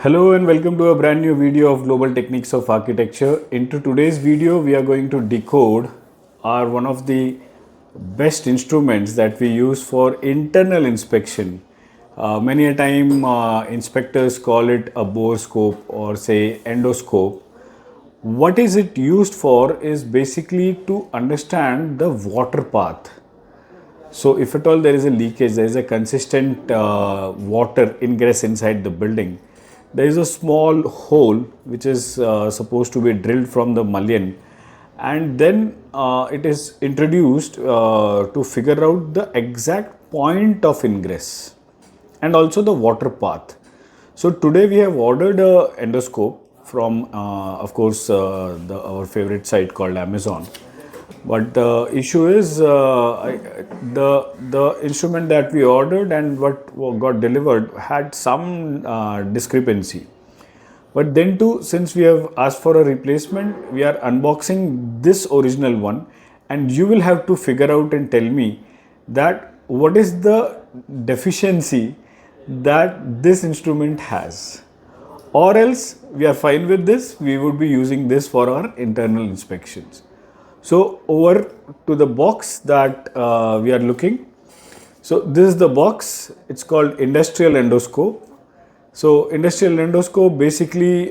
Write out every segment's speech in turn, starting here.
Hello and welcome to a brand new video of Global Techniques of Architecture. Into today's video, we are going to decode one of the best instruments that we use for internal inspection. Many a time inspectors call it a borescope or say endoscope. What is it used for is basically to understand the water path. So if at all there is a leakage, there is a consistent water ingress inside the building, there is a small hole which is supposed to be drilled from the mullion, and then it is introduced to figure out the exact point of ingress and also the water path. So today we have ordered a endoscope from of course our favorite site called Amazon. But the issue is the instrument that we ordered and what got delivered had some discrepancy. But then too, since we have asked for a replacement, we are unboxing this original one, and you will have to figure out and tell me that what is the deficiency that this instrument has. Or else we are fine with this, we would be using this for our internal inspections. So over to the box that we are looking. So this is the box. It's called industrial endoscope. So industrial endoscope basically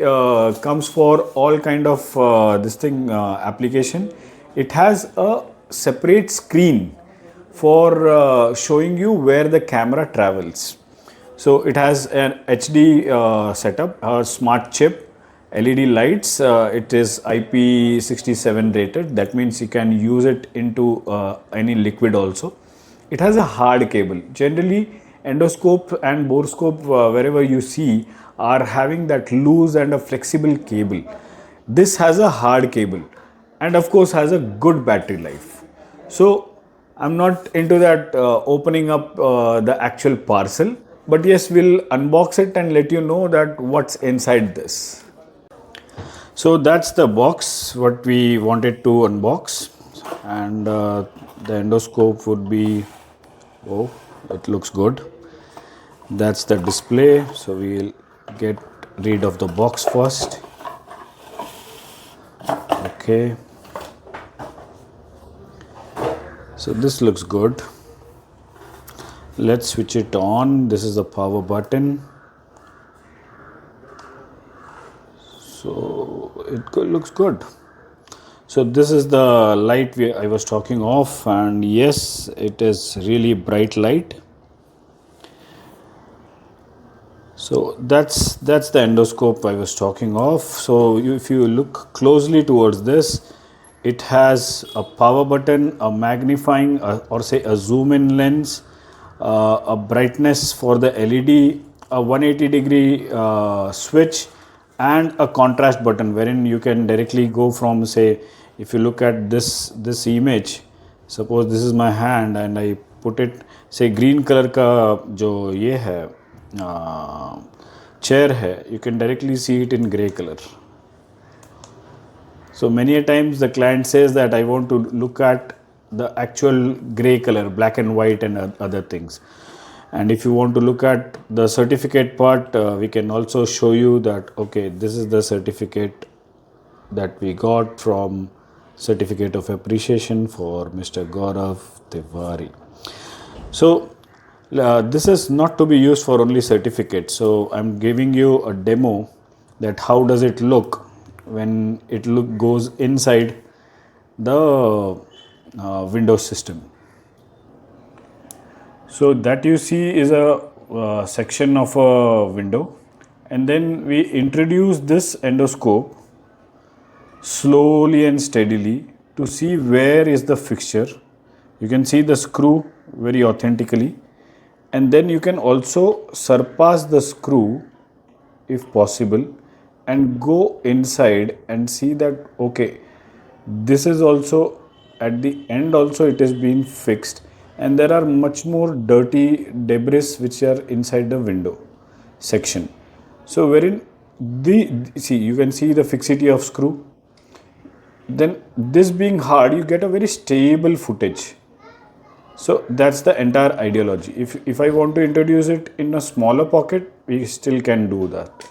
comes for all kind of application. It has a separate screen for showing you where the camera travels. So it has an HD setup, a smart chip, LED lights. It is IP67 rated. That means you can use it into any liquid also. It has a hard cable. Generally, endoscope and borescope, wherever you see, are having that loose and a flexible cable. This has a hard cable and of course has a good battery life. So I'm not into that opening up the actual parcel, but yes, we'll unbox it and let you know that what's inside this. So that's the box what we wanted to unbox, and the endoscope would be, oh, it looks good. That's the display. So we'll get rid of the box first. Okay. So this looks good. Let's switch it on. This is the power button. So it looks good. So this is the light I was talking of, and yes, it is really bright light. So that's the endoscope I was talking of. So if you look closely towards this, it has a power button, a magnifying or say a zoom in lens, a brightness for the LED, a 180-degree switch, and a contrast button wherein you can directly go from, say, if you look at this image, suppose this is my hand and I put it, say, green color ka jo ye hai chair hai, you can directly see it in gray color. So many a times the client says that I want to look at the actual gray color, black and white and other things. And if you want to look at the certificate part, we can also show you that, okay, this is the certificate that we got from Certificate of Appreciation for Mr. Gaurav Tiwari. So this is not to be used for only certificates. So I'm giving you a demo that how does it look when it goes inside the Windows system. So that you see is a section of a window, and then we introduce this endoscope slowly and steadily to see where is the fixture. You can see the screw very authentically, and then you can also surpass the screw if possible and go inside and see that, okay, this is also at the end also it is being fixed, and there are much more dirty debris which are inside the window section. So wherein you can see the fixity of screw. Then this being hard, you get a very stable footage. So that's the entire ideology. If I want to introduce it in a smaller pocket, we still can do that.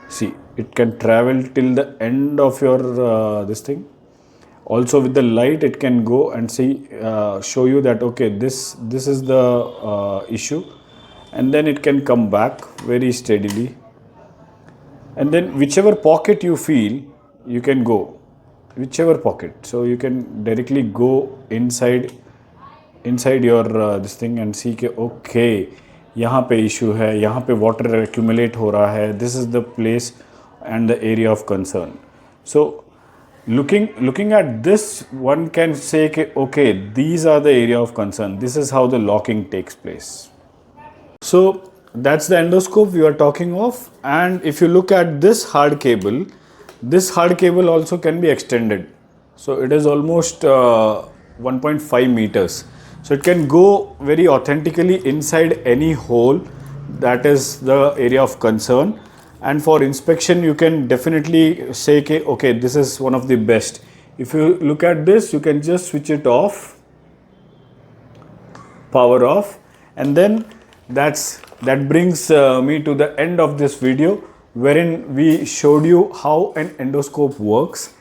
See, it can travel till the end of your this thing. Also with the light, it can go and see, show you that okay, this is the issue, and then it can come back very steadily, and then whichever pocket you feel, you can go whichever pocket. So you can directly go inside your this thing and see कि okay, यहाँ पे issue है, यहाँ पे water accumulate हो रहा है, this is the place and the area of concern. So looking at this, one can say कि okay, these are the area of concern, this is how the locking takes place. So that's the endoscope we are talking of. And if you look at this hard cable also can be extended. So it is almost 1.5 meters. So it can go very authentically inside any hole that is the area of concern. And for inspection, you can definitely say, okay, this is one of the best. If you look at this, you can just switch it off, power off, and then that brings me to the end of this video, wherein we showed you how an endoscope works.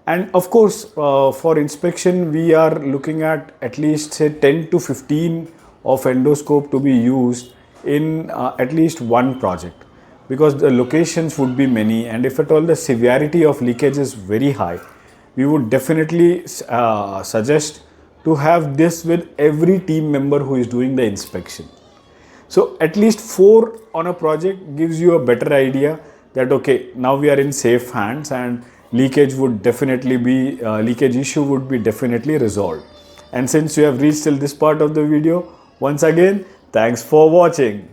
And of course, for inspection, we are looking at least say 10 to 15 of endoscope to be used in at least one project, because the locations would be many, and if at all the severity of leakage is very high, we would definitely suggest to have this with every team member who is doing the inspection. So at least 4 on a project gives you a better idea that okay, now we are in safe hands, and leakage issue would be definitely resolved. And since you have reached till this part of the video, once again, thanks for watching.